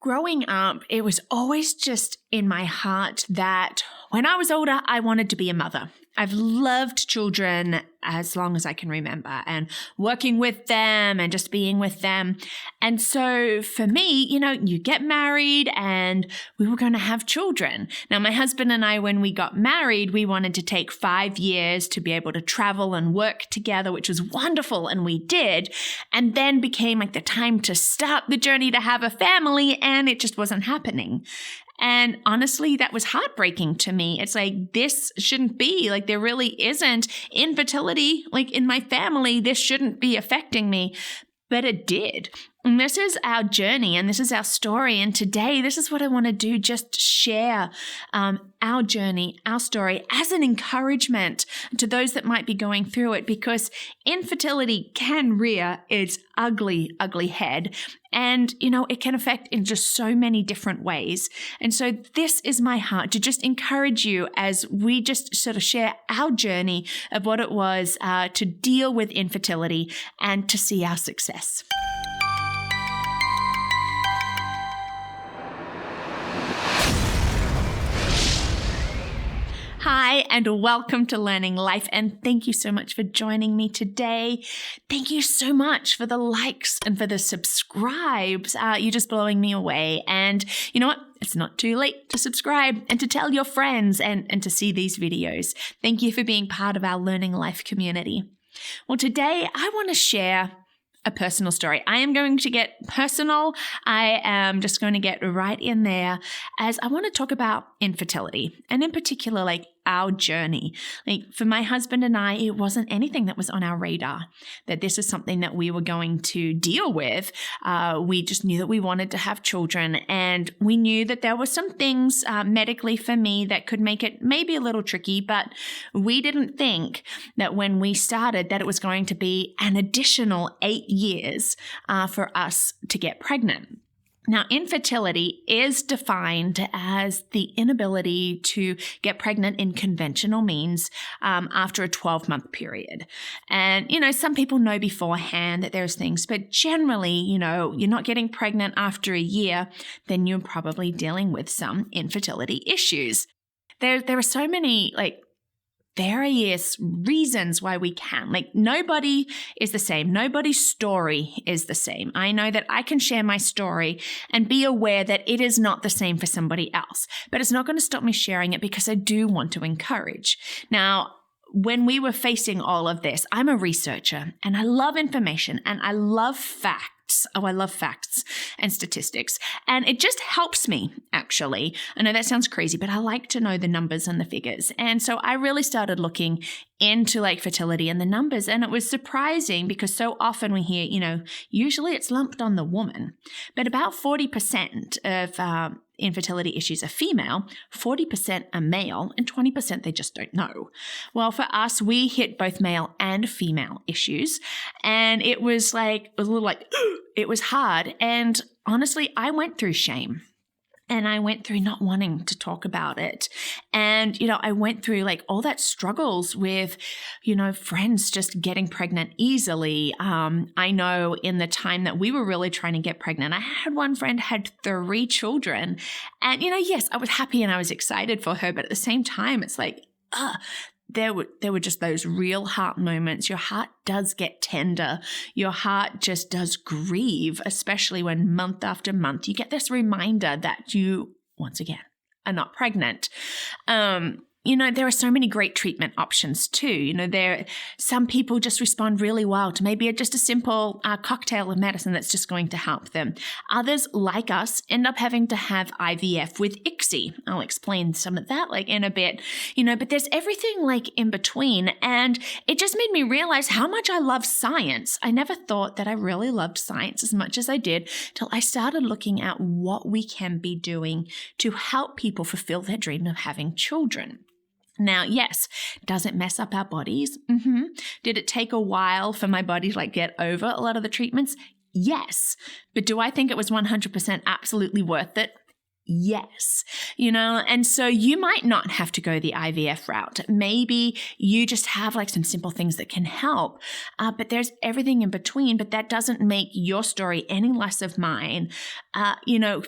Growing up, it was always just in my heart that when I was older, I wanted to be a mother. I've loved children as long as I can remember and working with them and just being with them. And so for me, you get married and we were going to have children. Now, my husband and I, when we got married, we wanted to take 5 years to be able to travel and work together, which was wonderful. And we did. And then became like the time to start the journey to have a family, and it just wasn't happening. And honestly, that was heartbreaking to me. It's like, this shouldn't be, like, there really isn't infertility, like in my family, this shouldn't be affecting me, but it did. And this is our journey and this is our story. And today, this is what I want to do, just share our journey, our story as an encouragement to those that might be going through it, because infertility can rear its ugly, ugly head. And, it can affect in just so many different ways. And so this is my heart to just encourage you as we just sort of share our journey of what it was to deal with infertility and to see our success. Hi, and welcome to Learning Life, and thank you so much for joining me today. Thank you so much for the likes and for the subscribes. You're just blowing me away. And you know what? It's not too late to subscribe and to tell your friends and to see these videos. Thank you for being part of our Learning Life community. Well, today I want to share a personal story. I am going to get personal. I am just going to get right in there as I want to talk about infertility, and in particular, like our journey. Like for my husband and I, it wasn't anything that was on our radar, that this is something that we were going to deal with. We just knew that we wanted to have children, and we knew that there were some things medically for me that could make it maybe a little tricky, but we didn't think that when we started that it was going to be an additional 8 years for us to get pregnant. Now, infertility is defined as the inability to get pregnant in conventional means after a 12-month period. And, some people know beforehand that there's things, but generally, you're not getting pregnant after a year, then you're probably dealing with some infertility issues. There are so many, various reasons why we can. Nobody is the same. Nobody's story is the same. I know that I can share my story and be aware that it is not the same for somebody else, but it's not going to stop me sharing it because I do want to encourage. Now, when we were facing all of this, I'm a researcher and I love information and I love facts. Oh, I love facts and statistics. And it just helps me, actually. I know that sounds crazy, but I like to know the numbers and the figures. And so I really started looking into fertility and the numbers. And it was surprising because so often we hear, usually it's lumped on the woman, but about 40% of infertility issues are female, 40% are male, and 20% they just don't know. Well, for us, we hit both male and female issues. And it was it was hard. And honestly, I went through shame. And I went through not wanting to talk about it. And, I went through all that struggles with, friends just getting pregnant easily. I know in the time that we were really trying to get pregnant, I had one friend had 3 children. And, yes, I was happy and I was excited for her. But at the same time, it's there were just those real heart moments. Your heart does get tender. Your heart just does grieve, especially when month after month you get this reminder that you, once again, are not pregnant. There are so many great treatment options too. Some people just respond really well to maybe just a simple cocktail of medicine that's just going to help them. Others, like us, end up having to have IVF with ICSI. I'll explain some of that in a bit, but there's everything in between. And it just made me realize how much I love science. I never thought that I really loved science as much as I did till I started looking at what we can be doing to help people fulfill their dream of having children. Now, yes, does it mess up our bodies? Mm-hmm. Did it take a while for my body to get over a lot of the treatments? Yes. But do I think it was 100% absolutely worth it? yes, and so you might not have to go the IVF route. Maybe you just have like some simple things that can help, but there's everything in between, but that doesn't make your story any less of mine,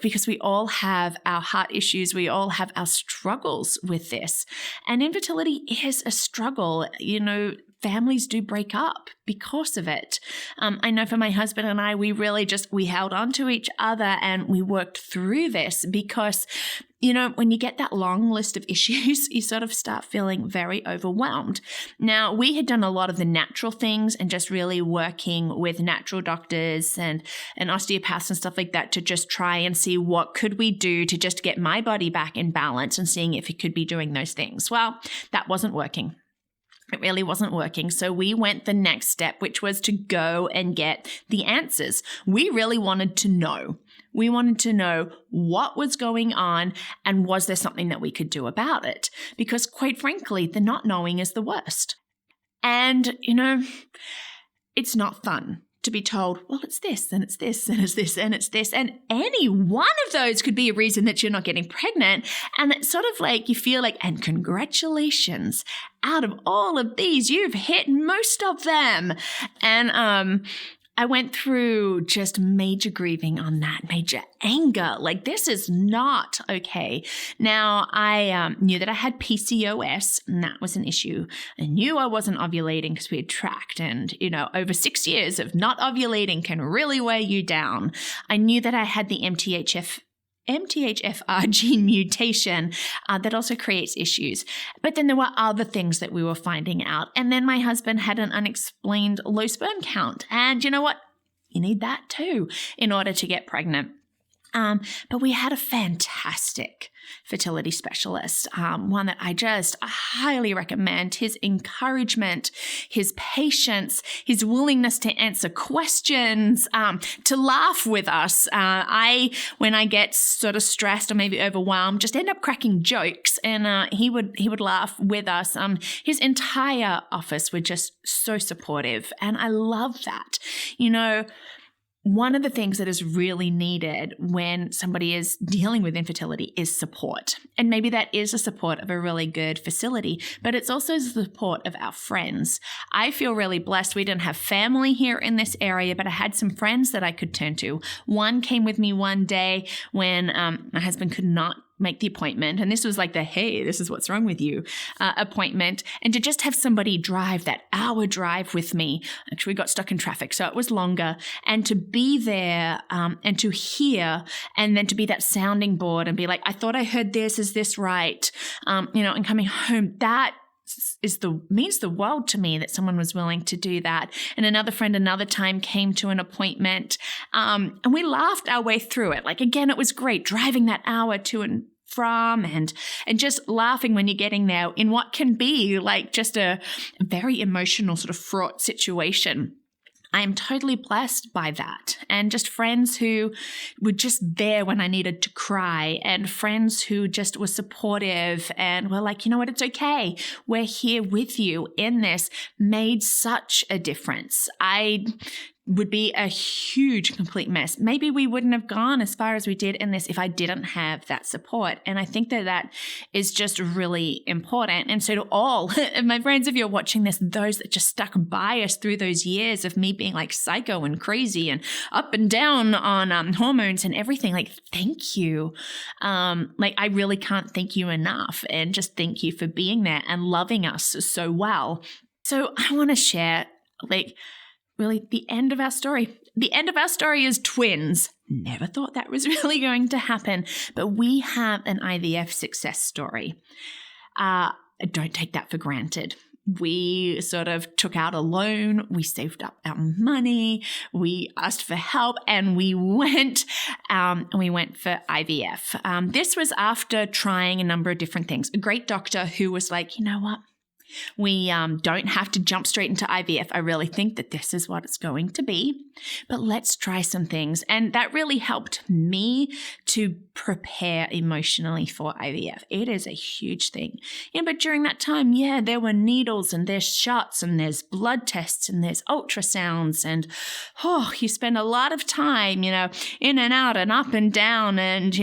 because we all have our heart issues. We all have our struggles with this, and infertility is a struggle. Families do break up because of it. I know for my husband and I, we really we held on to each other and we worked through this because, when you get that long list of issues, you sort of start feeling very overwhelmed. Now, we had done a lot of the natural things and just really working with natural doctors and osteopaths and stuff like that to just try and see what could we do to just get my body back in balance and seeing if it could be doing those things. Well, that wasn't working. It really wasn't working. So we went the next step, which was to go and get the answers. We really wanted to know. We wanted to know what was going on and was there something that we could do about it? Because quite frankly, the not knowing is the worst. And, it's not fun to be told, well, it's this and it's this and it's this and it's this. And any one of those could be a reason that you're not getting pregnant. And it's sort of like you feel like, and congratulations, out of all of these, you've hit most of them. And I went through just major grieving on that, major anger. Like, this is not okay. Now, I knew that I had PCOS, and that was an issue. I knew I wasn't ovulating because we had tracked, and, over 6 years of not ovulating can really weigh you down. I knew that I had the MTHFR gene mutation that also creates issues. But then there were other things that we were finding out. And then my husband had an unexplained low sperm count. And you know what? You need that too in order to get pregnant. But we had a fantastic fertility specialist, one that I just highly recommend. His encouragement, his patience, his willingness to answer questions, to laugh with us. When I get sort of stressed or maybe overwhelmed, just end up cracking jokes, and he would laugh with us. His entire office were just so supportive, and I love that. One of the things that is really needed when somebody is dealing with infertility is support. And maybe that is a support of a really good facility, but it's also the support of our friends. I feel really blessed. We didn't have family here in this area, but I had some friends that I could turn to. One came with me one day when my husband could not make the appointment. And this was like the, hey, this is what's wrong with you appointment. And to just have somebody drive that hour drive with me. Actually, we got stuck in traffic, so it was longer. And to be there and to hear, and then to be that sounding board and be like, I thought I heard this, is this right? And coming home, that means the world to me that someone was willing to do that. And another friend another time came to an appointment and we laughed our way through it. Like, again, it was great driving that hour to and from and just laughing when you're getting there in what can be like just a very emotional sort of fraught situation. I am totally blessed by that. And just friends who were just there when I needed to cry, and friends who just were supportive and were like, you know what, it's okay. We're here with you in this, made such a difference. I would be a huge, complete mess. Maybe we wouldn't have gone as far as we did in this if I didn't have that support. And I think that is just really important. And so to all of my friends, if you're watching this, those that just stuck by us through those years of me being like psycho and crazy and up and down on hormones and everything, like, thank you. I really can't thank you enough. And just thank you for being there and loving us so well. So I want to share, really, the end of our story. The end of our story is twins. Never thought that was really going to happen, but we have an IVF success story. Don't take that for granted. We sort of took out a loan, we saved up our money, we asked for help, and we went for IVF. This was after trying a number of different things. A great doctor who was like, you know what? We don't have to jump straight into IVF. I really think that this is what it's going to be, but let's try some things. And that really helped me to prepare emotionally for IVF. It is a huge thing. But during that time, there were needles and there's shots and there's blood tests and there's ultrasounds and, you spend a lot of time, in and out and up and down. And,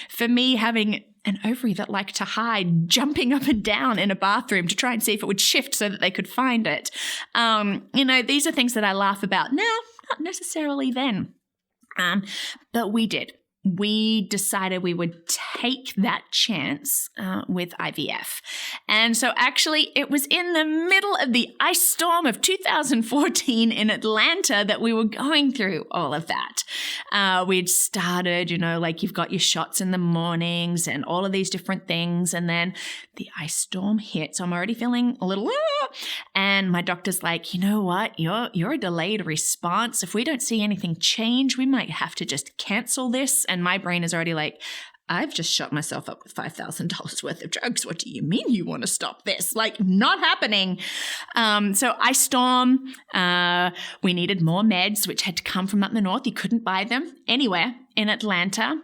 for me, having an ovary that liked to hide, jumping up and down in a bathroom to try and see if it would shift so that they could find it. These are things that I laugh about now, not necessarily then. But we did. We decided we would take that chance with IVF. And so actually it was in the middle of the ice storm of 2014 in Atlanta that we were going through all of that. We'd started, you've got your shots in the mornings and all of these different things. And then the ice storm hit. So I'm already feeling a little, and my doctor's like, you know what? You're a delayed response. If we don't see anything change, we might have to just cancel this. And my brain is already like, I've just shot myself up with $5,000 worth of drugs. What do you mean you want to stop this? Not happening. So ice storm, we needed more meds, which had to come from up the north. You couldn't buy them anywhere in Atlanta.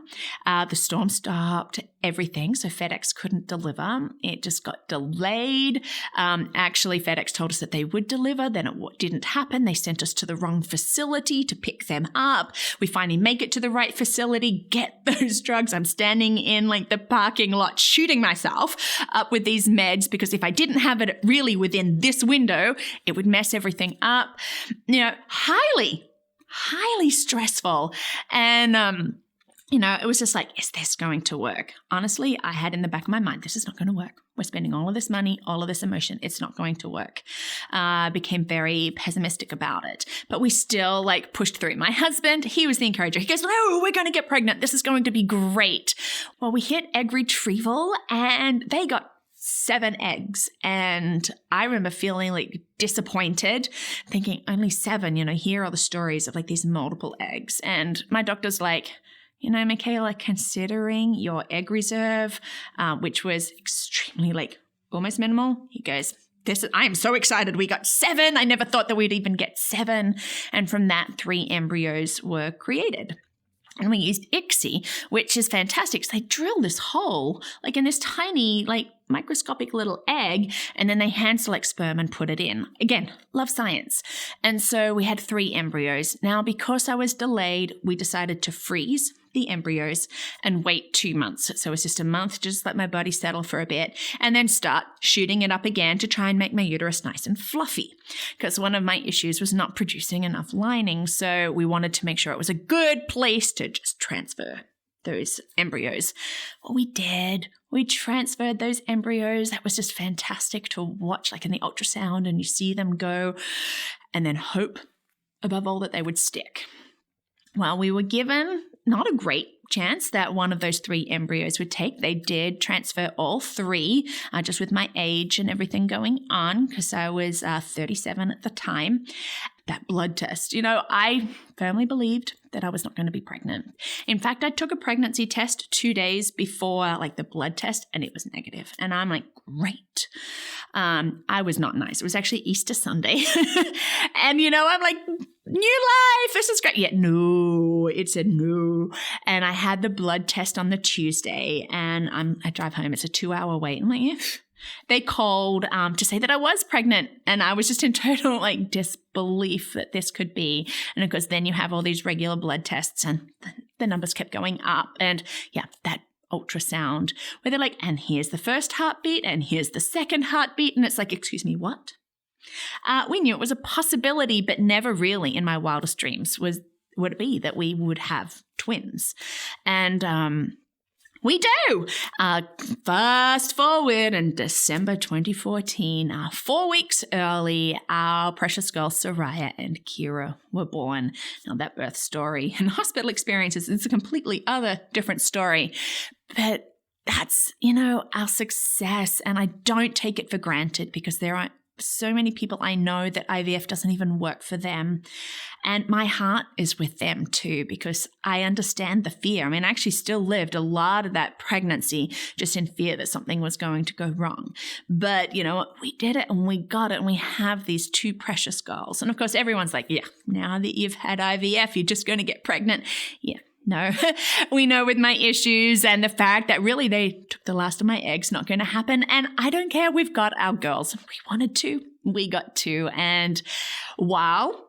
The storm stopped everything, so FedEx couldn't deliver. It just got delayed. Actually, FedEx told us that they would deliver. Then it didn't happen. They sent us to the wrong facility to pick them up. We finally make it to the right facility, get those drugs. I'm standing in the parking lot shooting myself up with these meds because if I didn't have it really within this window, it would mess everything up. Highly stressful. And, it was just like, is this going to work? Honestly, I had in the back of my mind, this is not going to work. We're spending all of this money, all of this emotion. It's not going to work. Became very pessimistic about it, but we still pushed through. My husband, he was the encourager. He goes, no, we're going to get pregnant. This is going to be great. Well, we hit egg retrieval and they got 7 eggs. And I remember feeling disappointed, thinking only 7, here are the stories of these multiple eggs. And my doctor's like, Michaela, considering your egg reserve, which was extremely almost minimal, he goes, I am so excited. We got 7. I never thought that we'd even get 7. And from that, 3 embryos were created. And we used ICSI, which is fantastic. So they drill this hole, in this tiny, microscopic little egg, and then they hand select sperm and put it in. Again, love science. And so we had 3 embryos. Now, because I was delayed, we decided to freeze the embryos and wait 2 months. So it was just a month, just let my body settle for a bit, and then start shooting it up again to try and make my uterus nice and fluffy. Because one of my issues was not producing enough lining. So we wanted to make sure it was a good place to just transfer those embryos. Well, we did. We transferred those embryos. That was just fantastic to watch, in the ultrasound, and you see them go, and then hope above all that they would stick. Well, we were given not a great chance that one of those 3 embryos would take. They did transfer all 3, just with my age and everything going on, because I was 37 at the time. That blood test, I firmly believed that I was not going to be pregnant. In fact, I took a pregnancy test 2 days before the blood test, and it was negative. And I'm like, great. I was not nice. It was actually Easter Sunday. And, I'm like, new life. This is great. Yeah, no, it said no. And I had the blood test on the Tuesday, and I drive home. It's a 2-hour wait. I'm like, they called to say that I was pregnant, and I was just in total disbelief that this could be. And of course, then you have all these regular blood tests, and the numbers kept going up. And that ultrasound where they're like, and here's the first heartbeat, and here's the second heartbeat, and it's like, excuse me, what? We knew it was a possibility, but never really in my wildest dreams would it be that we would have twins. And we do. Fast forward in December 2014, 4 weeks early, our precious girls, Soraya and Kira, were born. Now, that birth story and hospital experiences is a completely other different story. But that's, our success. And I don't take it for granted because there so many people I know that IVF doesn't even work for them. And my heart is with them too, because I understand the fear. I mean, I actually still lived a lot of that pregnancy just in fear that something was going to go wrong. But you know what? We did it and we got it, and we have these two precious girls. And of course, everyone's like, yeah, now that you've had IVF, you're just going to get pregnant. Yeah. No, we know with my issues and the fact that really they took the last of my eggs, not going to happen. And I don't care. We've got our girls. We wanted to. We got to. And while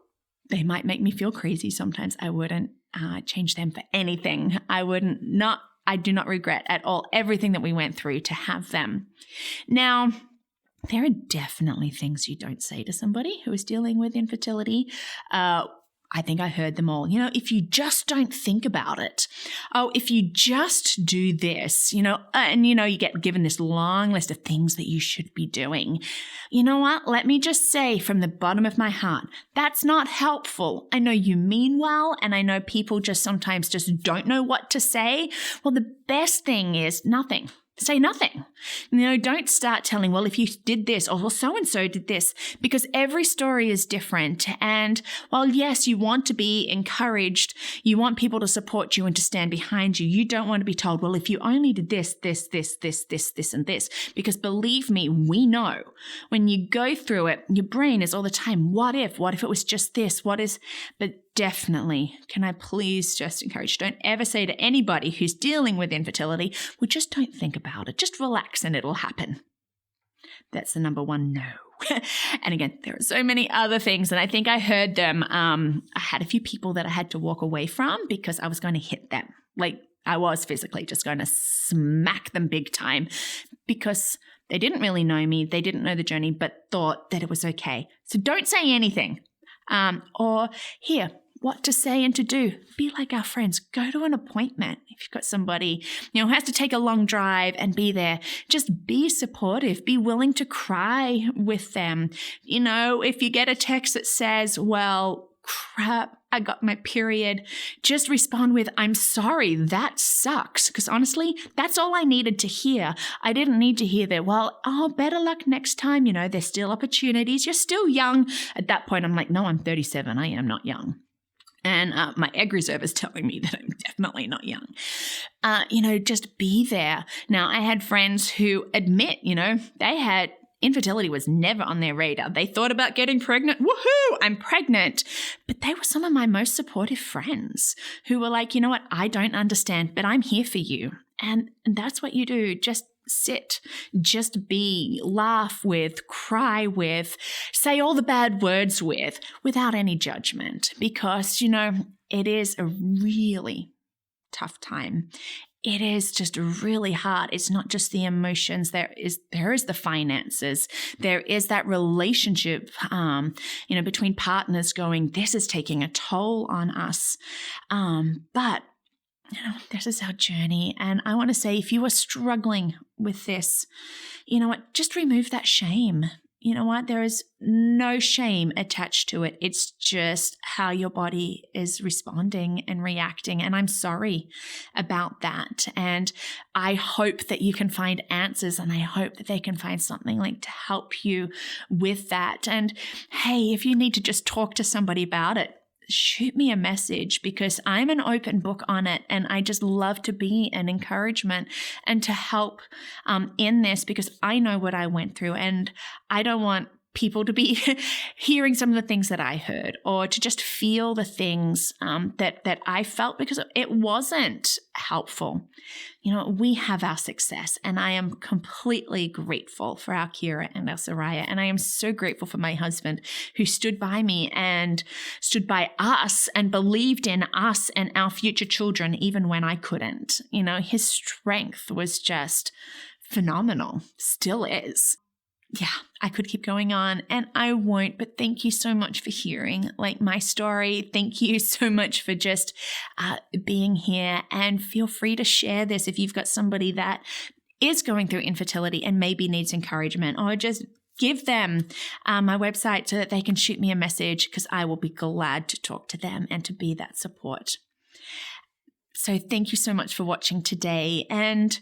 they might make me feel crazy sometimes, I wouldn't change them for anything. I do not regret at all everything that we went through to have them. Now, there are definitely things you don't say to somebody who is dealing with infertility. I think I heard them all. You know, if you just don't think about it. Oh, if you just do this, you know, and you know, you get given this long list of things that you should be doing. You know what? Let me just say from the bottom of my heart, that's not helpful. I know you mean well, and I know people just sometimes just don't know what to say. Well, the best thing is nothing. Say nothing. You know, don't start telling, well, if you did this, or well, so-and-so did this, because every story is different. And while, yes, you want to be encouraged, you want people to support you and to stand behind you, you don't want to be told, well, if you only did this, and this, because believe me, we know when you go through it, your brain is all the time, what if it was just this, but definitely, can I please just encourage, don't ever say to anybody who's dealing with infertility, well, just don't think about it. Just relax and it'll happen. That's the number one no. And again, there are so many other things, and I think I heard them. I had a few people that I had to walk away from because I was going to hit them. Like I was physically just going to smack them big time because they didn't really know me. They didn't know the journey, but thought that it was okay. So don't say anything. Or here, what to say and to do. Be like our friends. Go to an appointment. If you've got somebody, you know, who has to take a long drive and be there, just be supportive. Be willing to cry with them. You know, if you get a text that says, well, crap, I got my period, just respond with, I'm sorry, that sucks. Because honestly, that's all I needed to hear. I didn't need to hear that, well, better luck next time. You know, there's still opportunities. You're still young. At that point, I'm like, no, I'm 37. I am not young. And my egg reserve is telling me that I'm definitely not young. You know, just be there. Now, I had friends who admit, you know, infertility was never on their radar. They thought about getting pregnant. Woohoo, I'm pregnant. But they were some of my most supportive friends who were like, you know what, I don't understand, but I'm here for you. And that's what you do. Just sit, just be, laugh with, cry with, say all the bad words with, without any judgment. Because, you know, it is a really tough time. It is just really hard. It's not just the emotions. There is the finances. There is that relationship, you know, between partners going, this is taking a toll on us. But you know, this is our journey. And I want to say, if you are struggling with this, you know what, just remove that shame. You know what, there is no shame attached to it. It's just how your body is responding and reacting. And I'm sorry about that. And I hope that you can find answers, and I hope that they can find something like to help you with that. And hey, if you need to just talk to somebody about it, shoot me a message, because I'm an open book on it, and I just love to be an encouragement and to help in this, because I know what I went through, and I don't want people to be hearing some of the things that I heard, or to just feel the things that I felt, because it wasn't helpful. You know, we have our success, and I am completely grateful for our Kira and our Soraya, and I am so grateful for my husband, who stood by me and stood by us and believed in us and our future children even when I couldn't. You know, his strength was just phenomenal, still is. Yeah, I could keep going on, and I won't, but thank you so much for hearing my story. Thank you so much for just being here, and feel free to share this if you've got somebody that is going through infertility and maybe needs encouragement, or just give them my website so that they can shoot me a message, because I will be glad to talk to them and to be that support. So thank you so much for watching today. And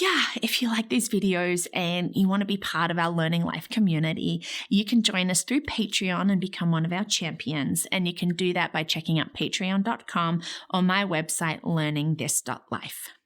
yeah, if you like these videos and you want to be part of our Learning Life community, you can join us through Patreon and become one of our champions. And you can do that by checking out patreon.com or my website, learningthis.life.